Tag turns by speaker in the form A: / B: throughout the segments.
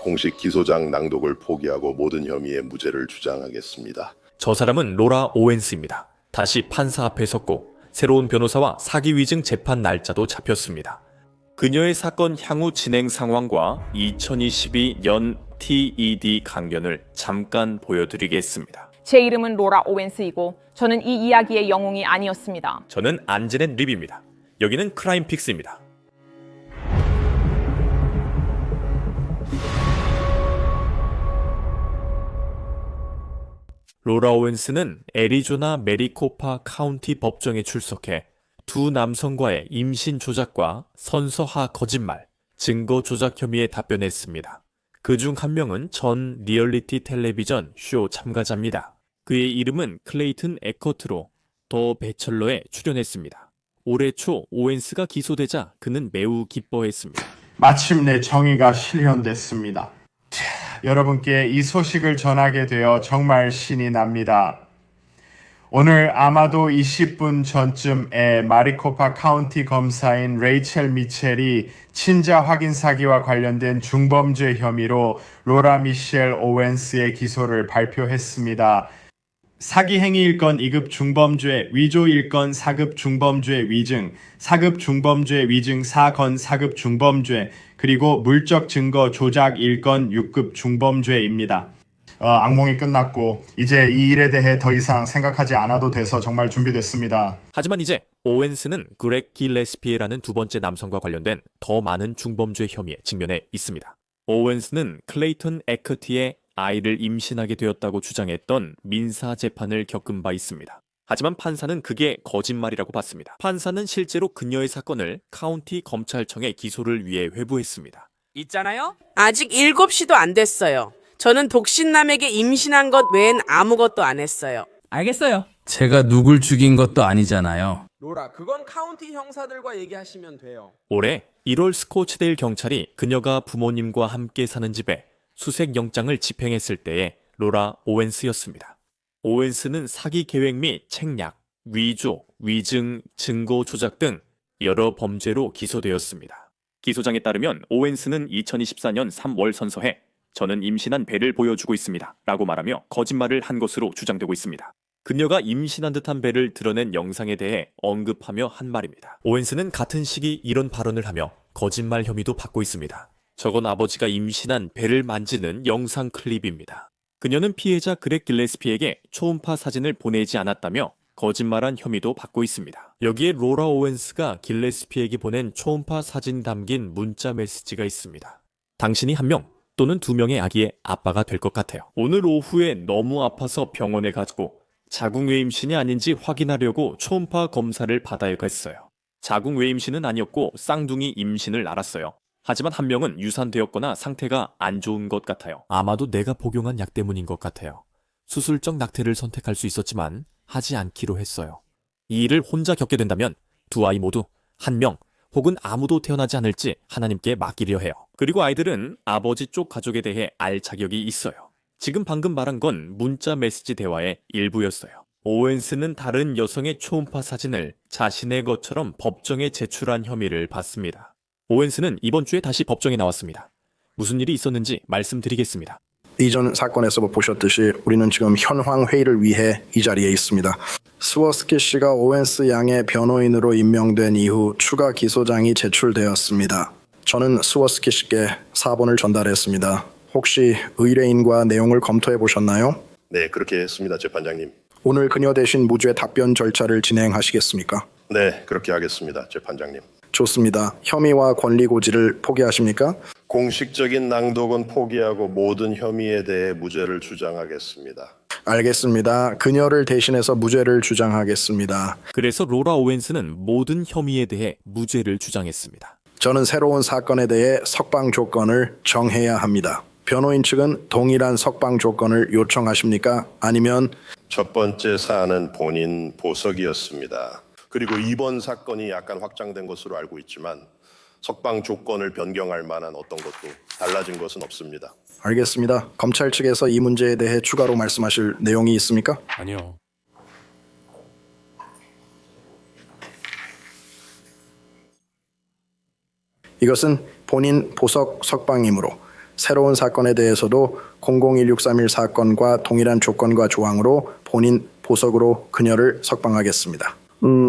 A: 공식 기소장 낭독을 포기하고 모든 혐의의 무죄를 주장하겠습니다.
B: 저 사람은 로라 오웬스입니다. 다시 판사 앞에 섰고 새로운 변호사와 사기 위증 재판 날짜도 잡혔습니다. 그녀의 사건 향후 진행 상황과 2022년 TED 강연을 잠깐 보여드리겠습니다.
C: 제 이름은 로라 오웬스이고 저는 이 이야기의 영웅이 아니었습니다.
B: 저는 안제넷 립입니다. 여기는 크라임픽스입니다. 로라 오웬스는 애리조나 메리코파 카운티 법정에 출석해 두 남성과의 임신 조작과 선서화 거짓말, 증거 조작 혐의에 답변했습니다. 그중 한 명은 전 리얼리티 텔레비전 쇼 참가자입니다. 그의 이름은 클레이튼 에커트로 더 배철러에 출연했습니다. 올해 초 오웬스가 기소되자 그는 매우 기뻐했습니다.
D: 마침내 정의가 실현됐습니다. 여러분께 이 소식을 전하게 되어 정말 신이 납니다. 오늘 아마도 20분 전쯤에 마리코파 카운티 검사인 레이첼 미첼이 친자 확인 사기와 관련된 중범죄 혐의로 로라 미셸 오웬스의 기소를 발표했습니다. 사기 행위일 건 2급 중범죄, 위조일 건 4급 중범죄 위증, 4급 중범죄 위증 4건 4급 중범죄, 그리고 물적 증거 조작일 건 6급 중범죄입니다. 악몽이 끝났고 이제 이 일에 대해 더 이상 생각하지 않아도 돼서 정말 준비됐습니다.
B: 하지만 이제 오웬스는 그렉 길레스피에라는 두 번째 남성과 관련된 더 많은 중범죄 혐의에 직면해 있습니다. 오웬스는 클레이턴 에커티의 아이를 임신하게 되었다고 주장했던 민사 재판을 겪은 바 있습니다. 하지만 판사는 그게 거짓말이라고 봤습니다. 판사는 실제로 그녀의 사건을 카운티 검찰청에 기소를 위해 회부했습니다.
E: 있잖아요? 아직 7시도 안 됐어요. 저는 독신남에게 임신한 것 외엔 아무것도 안 했어요.
F: 알겠어요.
G: 제가 누굴 죽인 것도 아니잖아요.
F: 로라, 그건 카운티 형사들과 얘기하시면 돼요.
B: 올해 1월 스코츠데일 경찰이 그녀가 부모님과 함께 사는 집에 수색 영장을 집행했을 때의 로라 오웬스였습니다. 오웬스는 사기 계획 및 책략, 위조, 위증, 증거 조작 등 여러 범죄로 기소되었습니다. 기소장에 따르면 오웬스는 2024년 3월 선서해 저는 임신한 배를 보여주고 있습니다 라고 말하며 거짓말을 한 것으로 주장되고 있습니다. 그녀가 임신한 듯한 배를 드러낸 영상에 대해 언급하며 한 말입니다. 오웬스는 같은 시기 이런 발언을 하며 거짓말 혐의도 받고 있습니다. 저건 아버지가 임신한 배를 만지는 영상 클립입니다. 그녀는 피해자 그렉 길레스피에게 초음파 사진을 보내지 않았다며 거짓말한 혐의도 받고 있습니다. 여기에 로라 오웬스가 길레스피에게 보낸 초음파 사진 담긴 문자 메시지가 있습니다. 당신이 한 명 또는 2명의 아기의 아빠가 될 것 같아요. 오늘 오후에 너무 아파서 병원에 가고 자궁외 임신이 아닌지 확인하려고 초음파 검사를 받아야겠어요. 자궁외 임신은 아니었고 쌍둥이 임신을 알았어요. 하지만 한 명은 유산되었거나 상태가 안 좋은 것 같아요. 아마도 내가 복용한 약 때문인 것 같아요. 수술적 낙태를 선택할 수 있었지만 하지 않기로 했어요. 이 일을 혼자 겪게 된다면 두 아이 모두 한 명 혹은 아무도 태어나지 않을지 하나님께 맡기려 해요. 그리고 아이들은 아버지 쪽 가족에 대해 알 자격이 있어요. 지금 방금 말한 건 문자 메시지 대화의 일부였어요. 오웬스는 다른 여성의 초음파 사진을 자신의 것처럼 법정에 제출한 혐의를 받습니다. 오웬스는 이번 주에 다시 법정에 나왔습니다. 무슨 일이 있었는지 말씀드리겠습니다.
H: 이전 사건에서 보셨듯이 우리는 지금 현황 회의를 위해 이 자리에 있습니다. 스워스키 씨가 오웬스 양의 변호인으로 임명된 이후 추가 기소장이 제출되었습니다. 저는 스워스키 씨께 사본을 전달했습니다. 혹시 의뢰인과 내용을 검토해 보셨나요?
A: 네, 그렇게 했습니다, 재판장님.
H: 오늘 그녀 대신 무죄 답변 절차를 진행하시겠습니까?
A: 네, 그렇게 하겠습니다, 재판장님.
H: 좋습니다. 혐의와 권리 고지를 포기하십니까?
A: 공식적인 낭독은 포기하고 모든 혐의에 대해 무죄를 주장하겠습니다.
H: 알겠습니다. 그녀를 대신해서 무죄를 주장하겠습니다.
B: 그래서 로라 오웬스는 모든 혐의에 대해 무죄를 주장했습니다.
H: 저는 새로운 사건에 대해 석방 조건을 정해야 합니다. 변호인 측은 동일한 석방 조건을 요청하십니까? 아니면
A: 첫 번째 사안은 본인 보석이었습니다. 그리고 이번 사건이 약간 확장된 것으로 알고 있지만 석방 조건을 변경할 만한 어떤 것도 달라진 것은 없습니다.
H: 알겠습니다. 검찰 측에서 이 문제에 대해 추가로 말씀하실 내용이 있습니까?
G: 아니요.
H: 이것은 본인 보석 석방이므로 새로운 사건에 대해서도 001631 사건과 동일한 조건과 조항으로 본인 보석으로 그녀를 석방하겠습니다.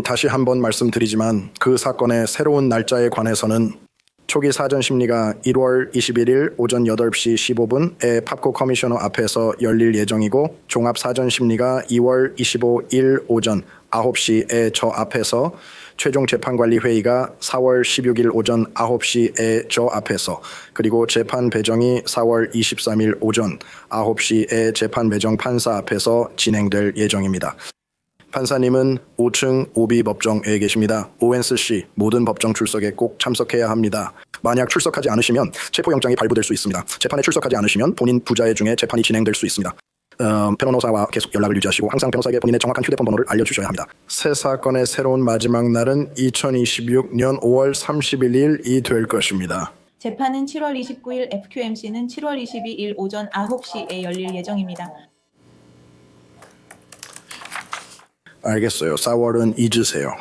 H: 다시 한번 말씀드리지만 그 사건의 새로운 날짜에 관해서는 초기 사전 심리가 1월 21일 오전 8시 15분에 팝코 커미셔너 앞에서 열릴 예정이고 종합 사전 심리가 2월 25일 오전 9시에 저 앞에서 최종 재판관리 회의가 4월 16일 오전 9시에 저 앞에서 그리고 재판 배정이 4월 23일 오전 9시에 재판 배정 판사 앞에서 진행될 예정입니다. 판사님은 5층 오비 법정에 계십니다. 오웬스 씨, 모든 법정 출석에 꼭 참석해야 합니다. 만약 출석하지 않으시면 체포영장이 발부될 수 있습니다. 재판에 출석하지 않으시면 본인 부자의 중에 재판이 진행될 수 있습니다. 변호사와 계속 연락을 유지하시고 항상 변호사에게 본인의 정확한 휴대폰 번호를 알려주셔야 합니다. 새 사건의 새로운 마지막 날은 2026년 5월 31일이 될 것입니다.
I: 재판은 7월 29일, FQMC는 7월 22일 오전 9시에 열릴 예정입니다.
H: 알겠어요. 4월은 잊으세요.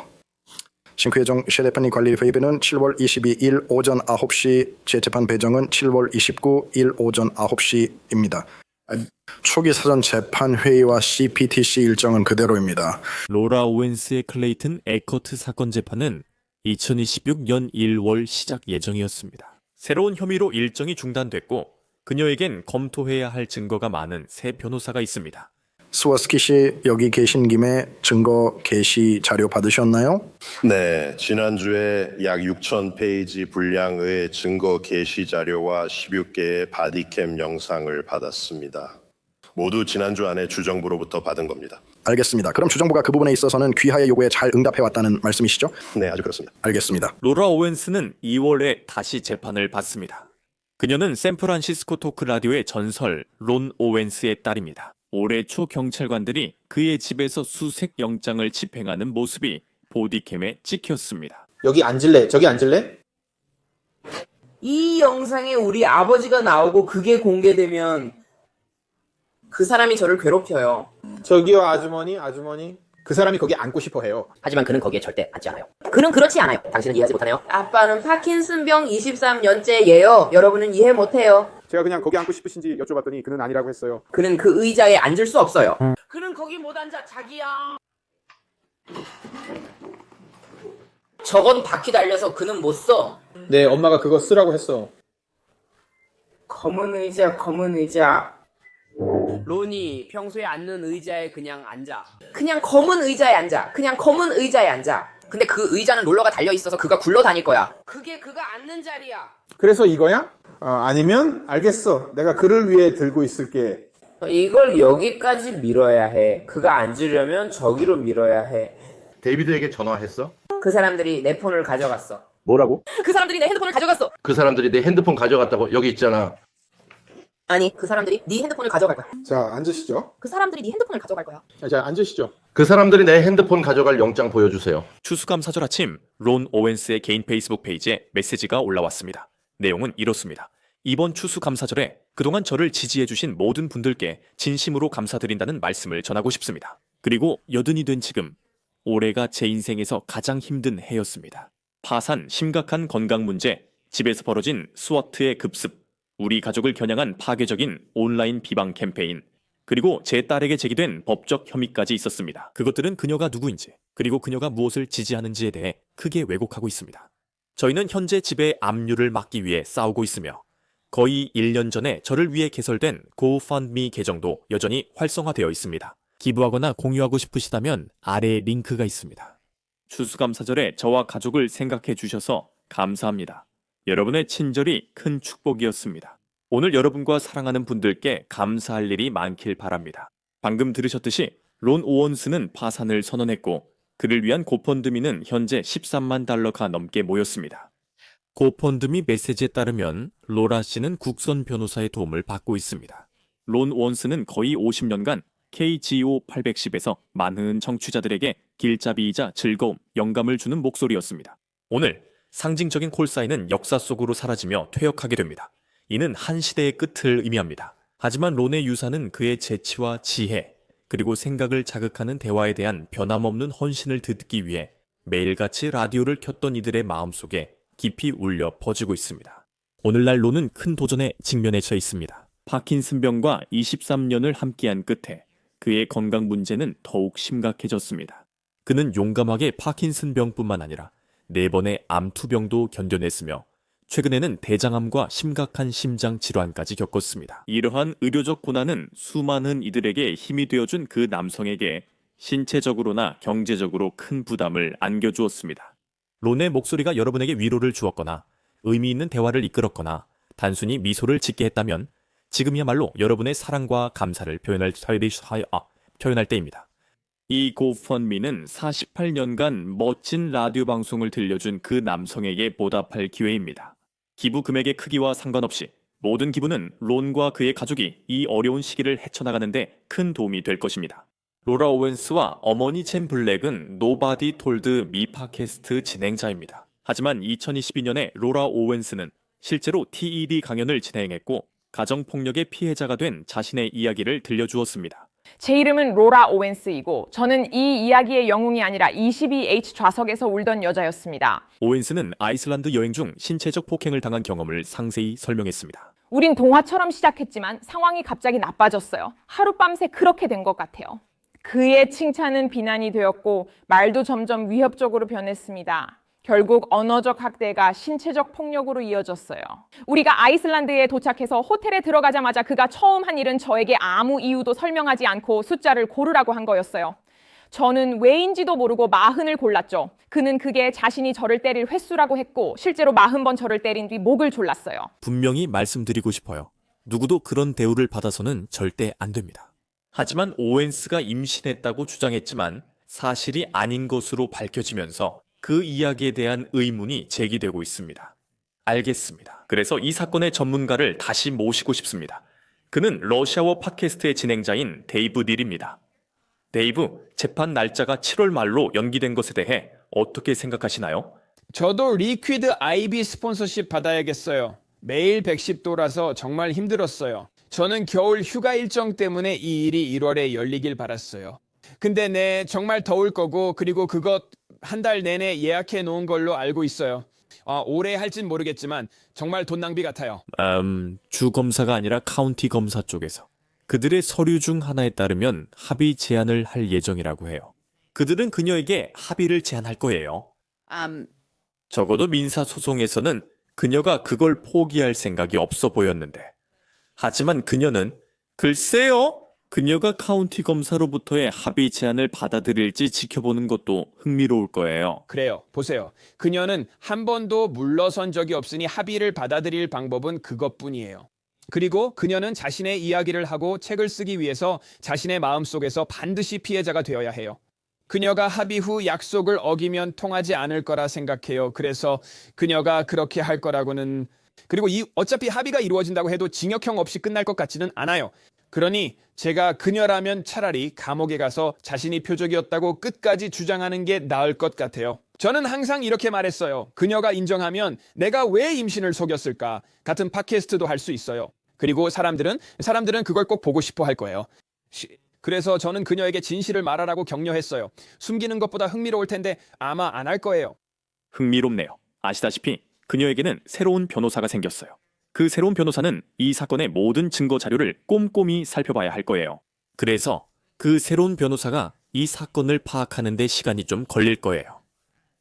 H: 신크회정 셰레파니 관리 회의는 7월 22일 오전 9시, 재재판 배정은 7월 29일 오전 9시입니다. 초기 사전 재판 회의와 CPTC 일정은 그대로입니다.
B: 로라 오웬스의 클레이튼 에커트 사건 재판은 2026년 1월 시작 예정이었습니다. 새로운 혐의로 일정이 중단됐고 그녀에겐 검토해야 할 증거가 많은 새 변호사가 있습니다.
H: 스워스키 씨, 여기 계신 김에 증거 게시 자료 받으셨나요?
A: 네, 지난주에 약 6,000페이지 분량의 증거 게시 자료와 16개의 바디캠 영상을 받았습니다. 모두 지난주 안에 주정부로부터 받은 겁니다.
H: 알겠습니다. 그럼 주정부가 그 부분에 있어서는 귀하의 요구에 잘 응답해왔다는 말씀이시죠?
A: 네, 아주 그렇습니다.
H: 알겠습니다.
B: 로라 오웬스는 2월에 다시 재판을 받습니다. 그녀는 샌프란시스코 토크 라디오의 전설 론 오웬스의 딸입니다. 올해 초 경찰관들이 그의 집에서 수색 영장을 집행하는 모습이 보디캠에 찍혔습니다.
J: 여기 앉을래? 저기 앉을래?
E: 이 영상에 우리 아버지가 나오고 그게 공개되면 그 사람이 저를 괴롭혀요.
J: 저기요, 아주머니. 그 사람이 거기 앉고 싶어 해요.
K: 하지만 그는 거기에 절대 앉지 않아요. 그는 그렇지 않아요. 당신은 이해하지 못하네요.
E: 아빠는 파킨슨병 23년째예요. 여러분은 이해 못해요.
J: 제가 그냥 거기 앉고 싶으신지 여쭤봤더니 그는 아니라고 했어요.
E: 그는 그 의자에 앉을 수 없어요. 그는 거기 못 앉아, 자기야.
K: 저건 바퀴 달려서 그는 못 써.
J: 네, 엄마가 그거 쓰라고 했어.
E: 검은 의자. 론이 평소에 앉는 의자에 그냥 앉아. 그냥 검은 의자에 앉아.
K: 근데 그 의자는 롤러가 달려 있어서 그가 굴러 다닐 거야.
E: 그게 그가 앉는 자리야.
J: 그래서 이거야? 아니면 알겠어. 내가 그를 위해 들고 있을게.
E: 이걸 여기까지 밀어야 해. 그가 앉으려면 저기로 밀어야 해.
L: 데이비드에게 전화했어?
E: 그 사람들이 내 폰을 가져갔어.
L: 뭐라고?
E: 그 사람들이 내 핸드폰을 가져갔어.
L: 그 사람들이 내 핸드폰 가져갔다고. 여기 있잖아.
K: 아니, 그 사람들이 네 핸드폰을 가져갈 거야.
J: 자, 앉으시죠.
K: 그 사람들이 네 핸드폰을 가져갈 거야.
J: 자, 앉으시죠.
L: 그 사람들이 내 핸드폰 가져갈 영장 보여주세요.
B: 추수감사절 아침 론 오웬스의 개인 페이스북 페이지에 메시지가 올라왔습니다. 내용은 이렇습니다. 이번 추수감사절에 그동안 저를 지지해주신 모든 분들께 진심으로 감사드린다는 말씀을 전하고 싶습니다. 그리고 여든이 된 지금 올해가 제 인생에서 가장 힘든 해였습니다. 파산, 심각한 건강 문제, 집에서 벌어진 스와트의 급습, 우리 가족을 겨냥한 파괴적인 온라인 비방 캠페인, 그리고 제 딸에게 제기된 법적 혐의까지 있었습니다. 그것들은 그녀가 누구인지, 그리고 그녀가 무엇을 지지하는지에 대해 크게 왜곡하고 있습니다. 저희는 현재 집의 압류를 막기 위해 싸우고 있으며 거의 1년 전에 저를 위해 개설된 GoFundMe 계정도 여전히 활성화되어 있습니다. 기부하거나 공유하고 싶으시다면 아래에 링크가 있습니다. 추수감사절에 저와 가족을 생각해 주셔서 감사합니다. 여러분의 친절이 큰 축복이었습니다. 오늘 여러분과 사랑하는 분들께 감사할 일이 많길 바랍니다. 방금 들으셨듯이 론 오원스는 파산을 선언했고 그를 위한 고펀드미는 현재 13만 달러가 넘게 모였습니다. 고펀드미 메시지에 따르면 로라 씨는 국선 변호사의 도움을 받고 있습니다. 론 오원스는 거의 50년간 KGO 810에서 많은 청취자들에게 길잡이이자 즐거움, 영감을 주는 목소리였습니다. 오늘 상징적인 콜사인은 역사 속으로 사라지며 퇴역하게 됩니다. 이는 한 시대의 끝을 의미합니다. 하지만 론의 유산은 그의 재치와 지혜, 그리고 생각을 자극하는 대화에 대한 변함없는 헌신을 듣기 위해 매일같이 라디오를 켰던 이들의 마음속에 깊이 울려 퍼지고 있습니다. 오늘날 론은 큰 도전에 직면해져 있습니다. 파킨슨병과 23년을 함께한 끝에 그의 건강 문제는 더욱 심각해졌습니다. 그는 용감하게 파킨슨병뿐만 아니라 4번의 암투병도 견뎌냈으며 최근에는 대장암과 심각한 심장 질환까지 겪었습니다. 이러한 의료적 고난은 수많은 이들에게 힘이 되어준 그 남성에게 신체적으로나 경제적으로 큰 부담을 안겨주었습니다. 론의 목소리가 여러분에게 위로를 주었거나 의미 있는 대화를 이끌었거나 단순히 미소를 짓게 했다면 지금이야말로 여러분의 사랑과 감사를 표현할 때입니다. 이 고펀미는 48년간 멋진 라디오 방송을 들려준 그 남성에게 보답할 기회입니다. 기부 금액의 크기와 상관없이 모든 기부는 론과 그의 가족이 이 어려운 시기를 헤쳐나가는데 큰 도움이 될 것입니다. 로라 오웬스와 어머니 젠 블랙은 노바디 톨드 미 팟캐스트 진행자입니다. 하지만 2022년에 로라 오웬스는 실제로 TED 강연을 진행했고 가정폭력의 피해자가 된 자신의 이야기를 들려주었습니다.
C: 제 이름은 로라 오웬스이고 저는 이 이야기의 영웅이 아니라 22H 좌석에서 울던 여자였습니다.
B: 오웬스는 아이슬란드 여행 중 신체적 폭행을 당한 경험을 상세히 설명했습니다.
C: 우린 동화처럼 시작했지만 상황이 갑자기 나빠졌어요. 하룻밤새 그렇게 된 것 같아요. 그의 칭찬은 비난이 되었고 말도 점점 위협적으로 변했습니다. 결국 언어적 학대가 신체적 폭력으로 이어졌어요. 우리가 아이슬란드에 도착해서 호텔에 들어가자마자 그가 처음 한 일은 저에게 아무 이유도 설명하지 않고 숫자를 고르라고 한 거였어요. 저는 왜인지도 모르고 40을 골랐죠. 그는 그게 자신이 저를 때릴 횟수라고 했고 실제로 40번 저를 때린 뒤 목을 졸랐어요.
B: 분명히 말씀드리고 싶어요. 누구도 그런 대우를 받아서는 절대 안 됩니다. 하지만 오웬스가 임신했다고 주장했지만 사실이 아닌 것으로 밝혀지면서 그 이야기에 대한 의문이 제기되고 있습니다. 알겠습니다. 그래서 이 사건의 전문가를 다시 모시고 싶습니다. 그는 러시아워 팟캐스트의 진행자인 데이브 닐입니다. 데이브, 재판 날짜가 7월 말로 연기된 것에 대해 어떻게 생각하시나요?
F: 저도 리퀴드 아이비 스폰서십 받아야겠어요. 매일 110도라서 정말 힘들었어요. 저는 겨울 휴가 일정 때문에 이 일이 1월에 열리길 바랐어요. 근데 네, 정말 더울 거고 그리고 그것 한 달 내내 예약해 놓은 걸로 알고 있어요. 오래 할진 모르겠지만 정말 돈 낭비 같아요.
B: 주 검사가 아니라 카운티 검사 쪽에서 그들의 서류 중 하나에 따르면 합의 제안을 할 예정이라고 해요. 그들은 그녀에게 합의를 제안할 거예요. 적어도 민사소송에서는 그녀가 그걸 포기할 생각이 없어 보였는데 하지만 그녀는 글쎄요? 그녀가 카운티 검사로부터의 합의 제안을 받아들일지 지켜보는 것도 흥미로울 거예요.
F: 그래요. 보세요. 그녀는 한 번도 물러선 적이 없으니 합의를 받아들일 방법은 그것뿐이에요. 그리고 그녀는 자신의 이야기를 하고 책을 쓰기 위해서 자신의 마음속에서 반드시 피해자가 되어야 해요. 그녀가 합의 후 약속을 어기면 통하지 않을 거라 생각해요. 그래서 그녀가 그렇게 할 거라고는... 그리고 어차피 합의가 이루어진다고 해도 징역형 없이 끝날 것 같지는 않아요. 그러니 제가 그녀라면 차라리 감옥에 가서 자신이 표적이었다고 끝까지 주장하는 게 나을 것 같아요. 저는 항상 이렇게 말했어요. 그녀가 인정하면 내가 왜 임신을 속였을까? 같은 팟캐스트도 할 수 있어요. 그리고 사람들은 그걸 꼭 보고 싶어 할 거예요. 그래서 저는 그녀에게 진실을 말하라고 격려했어요. 숨기는 것보다 흥미로울 텐데 아마 안 할 거예요.
B: 흥미롭네요. 아시다시피 그녀에게는 새로운 변호사가 생겼어요. 그 새로운 변호사는 이 사건의 모든 증거 자료를 꼼꼼히 살펴봐야 할 거예요. 그래서 그 새로운 변호사가 이 사건을 파악하는 데 시간이 좀 걸릴 거예요.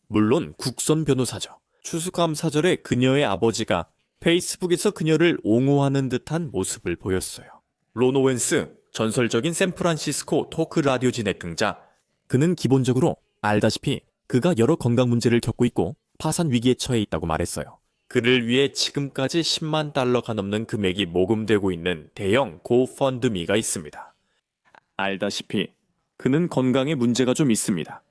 B: 물론 국선 변호사죠. 추수감사절에 그녀의 아버지가 페이스북에서 그녀를 옹호하는 듯한 모습을 보였어요. 론 오웬스, 전설적인 샌프란시스코 토크 라디오 진행자. 그는 기본적으로 알다시피 그가 여러 건강 문제를 겪고 있고 파산 위기에 처해 있다고 말했어요. 그를 위해 지금까지 10만 달러가 넘는 금액이 모금되고 있는 대형 고펀드미가 있습니다. 알다시피 그는 건강에 문제가 좀 있습니다.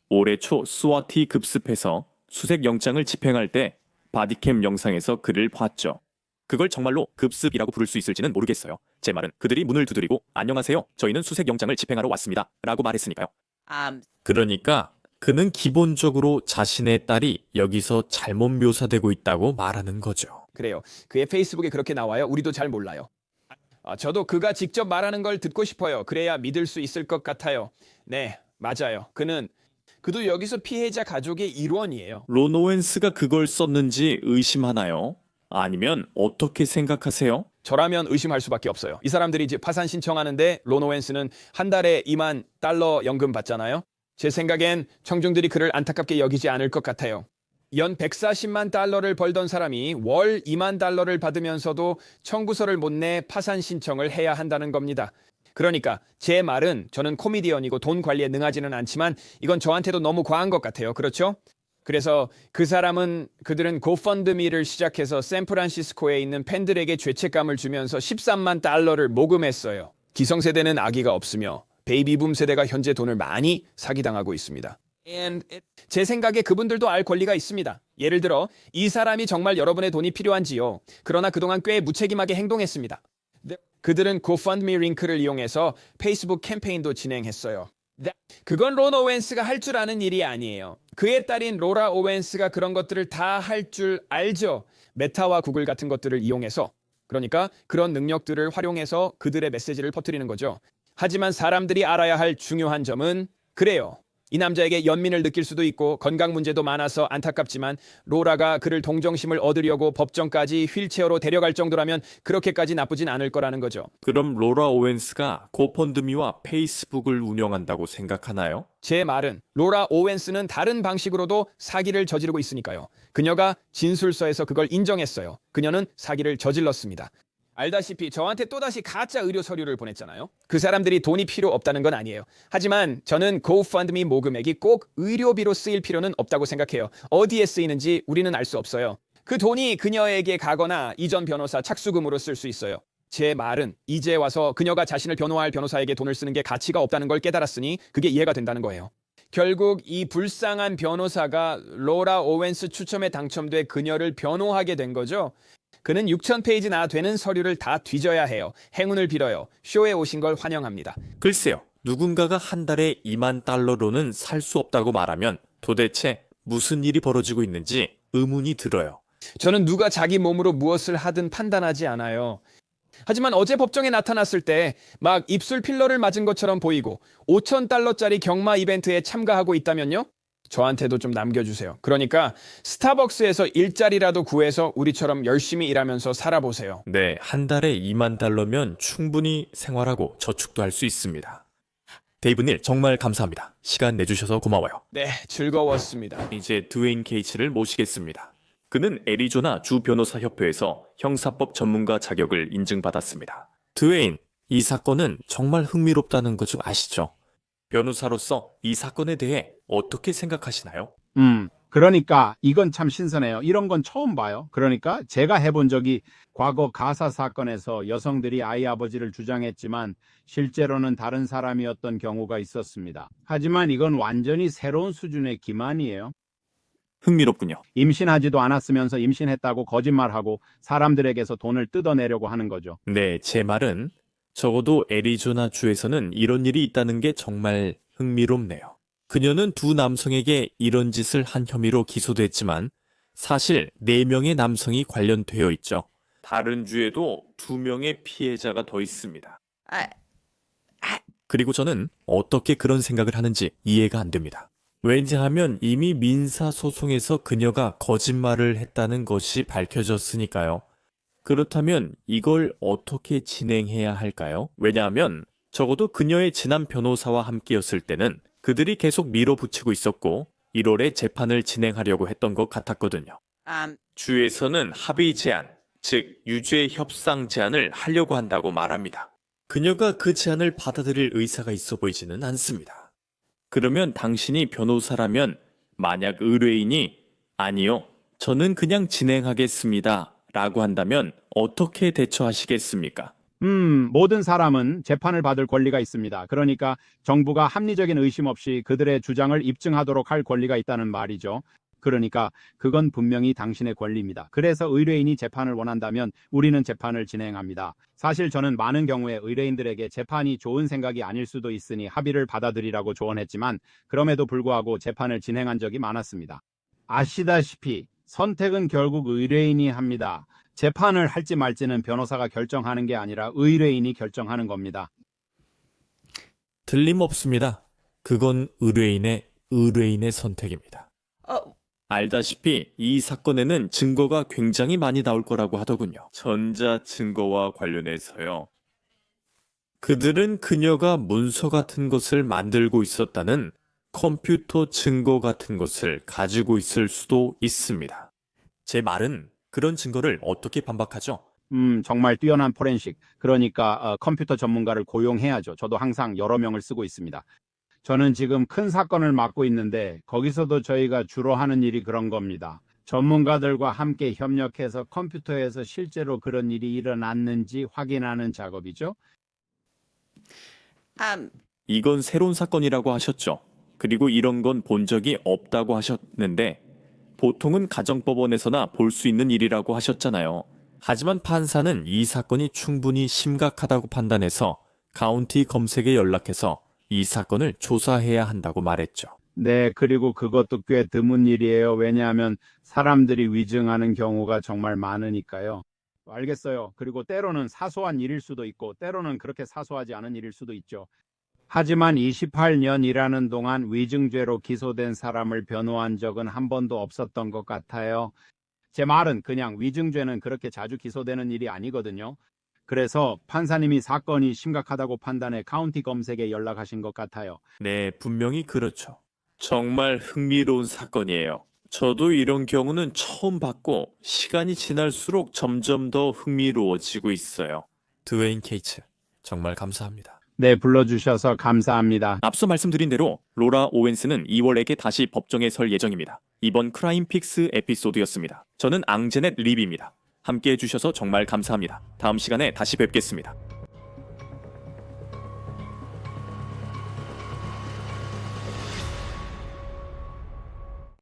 B: 올해 초 스와티 급습해서 수색 영장을 집행할 때 바디캠 영상에서 그를 봤죠. 그걸 정말로 급습이라고 부를 수 있을지는 모르겠어요. 제 말은 그들이 문을 두드리고 안녕하세요. 저희는 수색 영장을 집행하러 왔습니다. 라고 말했으니까요. 그러니까 그는 기본적으로 자신의 딸이 여기서 잘못 묘사되고 있다고 말하는 거죠.
F: 그래요. 그의 페이스북에 그렇게 나와요. 우리도 잘 몰라요. 저도 그가 직접 말하는 걸 듣고 싶어요. 그래야 믿을 수 있을 것 같아요. 네, 맞아요. 그도 여기서 피해자 가족의 일원이에요.
B: 론 오웬스가 그걸 썼는지 의심하나요? 아니면 어떻게 생각하세요?
F: 저라면 의심할 수밖에 없어요. 이 사람들이 이제 파산 신청하는데 론 오웬스는 한 달에 $2만 연금 받잖아요. 제 생각엔 청중들이 그를 안타깝게 여기지 않을 것 같아요. 연 $140만 벌던 사람이 월 $2만 받으면서도 청구서를 못 내 파산 신청을 해야 한다는 겁니다. 그러니까 제 말은 저는 코미디언이고 돈 관리에 능하지는 않지만 이건 저한테도 너무 과한 것 같아요. 그렇죠? 그래서 그들은 고펀드미를 시작해서 샌프란시스코에 있는 팬들에게 죄책감을 주면서 $13만 모금했어요. 기성세대는 아기가 없으며 베이비붐 세대가 현재 돈을 많이 사기당하고 있습니다. 제 생각에 그분들도 알 권리가 있습니다. 예를 들어 이 사람이 정말 여러분의 돈이 필요한지요. 그러나 그동안 꽤 무책임하게 행동했습니다. 그들은 고펀드미 링크를 이용해서 페이스북 캠페인도 진행했어요. 그건 론 오웬스가 할 줄 아는 일이 아니에요. 그의 딸인 로라 오웬스가 그런 것들을 다 할 줄 알죠. 메타와 구글 같은 것들을 이용해서. 그러니까 그런 능력들을 활용해서 그들의 메시지를 퍼뜨리는 거죠. 하지만 사람들이 알아야 할 중요한 점은 그래요. 이 남자에게 연민을 느낄 수도 있고 건강 문제도 많아서 안타깝지만 로라가 그를 동정심을 얻으려고 법정까지 휠체어로 데려갈 정도라면 그렇게까지 나쁘진 않을 거라는 거죠.
B: 그럼 로라 오웬스가 고펀드미와 페이스북을 운영한다고 생각하나요?
F: 제 말은 로라 오웬스는 다른 방식으로도 사기를 저지르고 있으니까요. 그녀가 진술서에서 그걸 인정했어요. 그녀는 사기를 저질렀습니다. 알다시피 저한테 또다시 가짜 의료 서류를 보냈잖아요. 그 사람들이 돈이 필요 없다는 건 아니에요. 하지만 저는 고펀드미 모금액이 꼭 의료비로 쓰일 필요는 없다고 생각해요. 어디에 쓰이는지 우리는 알 수 없어요. 그 돈이 그녀에게 가거나 이전 변호사 착수금으로 쓸 수 있어요. 제 말은 이제 와서 그녀가 자신을 변호할 변호사에게 돈을 쓰는 게 가치가 없다는 걸 깨달았으니 그게 이해가 된다는 거예요. 결국 이 불쌍한 변호사가 로라 오웬스 추첨에 당첨돼 그녀를 변호하게 된 거죠. 그는 6,000페이지나 되는 서류를 다 뒤져야 해요. 행운을 빌어요. 쇼에 오신 걸 환영합니다.
B: 글쎄요. 누군가가 한 달에 $2만 살 수 없다고 말하면 도대체 무슨 일이 벌어지고 있는지 의문이 들어요.
F: 저는 누가 자기 몸으로 무엇을 하든 판단하지 않아요. 하지만 어제 법정에 나타났을 때 막 입술 필러를 맞은 것처럼 보이고 $5,000짜리 경마 이벤트에 참가하고 있다면요? 저한테도 좀 남겨주세요. 그러니까 스타벅스에서 일자리라도 구해서 우리처럼 열심히 일하면서 살아보세요.
B: 네, 한 달에 $2만 충분히 생활하고 저축도 할 수 있습니다. 데이브 닐 정말 감사합니다. 시간 내주셔서 고마워요.
F: 네, 즐거웠습니다.
B: 이제 드웨인 케이츠를 모시겠습니다. 그는 애리조나 주 변호사 협회에서 형사법 전문가 자격을 인증받았습니다. 드웨인, 이 사건은 정말 흥미롭다는 거 좀 아시죠? 변호사로서 이 사건에 대해 어떻게 생각하시나요?
J: 그러니까 이건 참 신선해요. 이런 건 처음 봐요. 그러니까 제가 해본 적이 과거 가사 사건에서 여성들이 아이 아버지를 주장했지만 실제로는 다른 사람이었던 경우가 있었습니다. 하지만 이건 완전히 새로운 수준의 기만이에요.
B: 흥미롭군요.
J: 임신하지도 않았으면서 임신했다고 거짓말하고 사람들에게서 돈을 뜯어내려고 하는 거죠.
B: 네, 제 말은 적어도 애리조나 주에서는 이런 일이 있다는 게 정말 흥미롭네요. 그녀는 두 남성에게 이런 짓을 한 혐의로 기소됐지만 사실 4명의 남성이 관련되어 있죠. 다른 주에도 2명의 피해자가 더 있습니다. 그리고 저는 어떻게 그런 생각을 하는지 이해가 안 됩니다. 왜냐하면 이미 민사소송에서 그녀가 거짓말을 했다는 것이 밝혀졌으니까요. 그렇다면 이걸 어떻게 진행해야 할까요? 왜냐하면 적어도 그녀의 지난 변호사와 함께였을 때는 그들이 계속 밀어붙이고 있었고 1월에 재판을 진행하려고 했던 것 같았거든요. 주에서는 합의 제안, 즉 유죄 협상 제안을 하려고 한다고 말합니다. 그녀가 그 제안을 받아들일 의사가 있어 보이지는 않습니다. 그러면 당신이 변호사라면 만약 의뢰인이 아니요, 저는 그냥 진행하겠습니다 라고 한다면 어떻게 대처하시겠습니까?
J: 모든 사람은 재판을 받을 권리가 있습니다. 그러니까 정부가 합리적인 의심 없이 그들의 주장을 입증하도록 할 권리가 있다는 말이죠. 그러니까 그건 분명히 당신의 권리입니다. 그래서 의뢰인이 재판을 원한다면 우리는 재판을 진행합니다. 사실 저는 많은 경우에 의뢰인들에게 재판이 좋은 생각이 아닐 수도 있으니 합의를 받아들이라고 조언했지만 그럼에도 불구하고 재판을 진행한 적이 많았습니다. 아시다시피 선택은 결국 의뢰인이 합니다. 재판을 할지 말지는 변호사가 결정하는 게 아니라 의뢰인이 결정하는 겁니다.
B: 틀림없습니다. 그건 의뢰인의 선택입니다. 알다시피 이 사건에는 증거가 굉장히 많이 나올 거라고 하더군요. 전자 증거와 관련해서요. 그들은 그녀가 문서 같은 것을 만들고 있었다는 컴퓨터 증거 같은 것을 가지고 있을 수도 있습니다. 제 말은 그런 증거를 어떻게 반박하죠?
J: 정말 뛰어난 포렌식. 그러니까 컴퓨터 전문가를 고용해야죠. 저도 항상 여러 명을 쓰고 있습니다. 저는 지금 큰 사건을 맡고 있는데 거기서도 저희가 주로 하는 일이 그런 겁니다. 전문가들과 함께 협력해서 컴퓨터에서 실제로 그런 일이 일어났는지 확인하는 작업이죠.
B: 이건 새로운 사건이라고 하셨죠. 그리고 이런 건 본 적이 없다고 하셨는데 보통은 가정법원에서나 볼 수 있는 일이라고 하셨잖아요. 하지만 판사는 이 사건이 충분히 심각하다고 판단해서 카운티 검색에 연락해서 이 사건을 조사해야 한다고 말했죠.
J: 네, 그리고 그것도 꽤 드문 일이에요. 왜냐하면 사람들이 위증하는 경우가 정말 많으니까요. 알겠어요. 그리고 때로는 사소한 일일 수도 있고 때로는 그렇게 사소하지 않은 일일 수도 있죠. 하지만 28년 일하는 동안 위증죄로 기소된 사람을 변호한 적은 한 번도 없었던 것 같아요. 제 말은 그냥 위증죄는 그렇게 자주 기소되는 일이 아니거든요. 그래서 판사님이 사건이 심각하다고 판단해 카운티 검색에 연락하신 것 같아요.
B: 네, 분명히 그렇죠. 정말 흥미로운 사건이에요. 저도 이런 경우는 처음 봤고 시간이 지날수록 점점 더 흥미로워지고 있어요. 드웨인 케이츠, 정말 감사합니다.
J: 네, 불러주셔서 감사합니다.
B: 앞서 말씀드린 대로 로라 오웬스는 2월에게 다시 법정에 설 예정입니다. 이번 크라임픽스 에피소드였습니다. 저는 앙제넷 리비입니다. 함께 해주셔서 정말 감사합니다. 다음 시간에 다시 뵙겠습니다.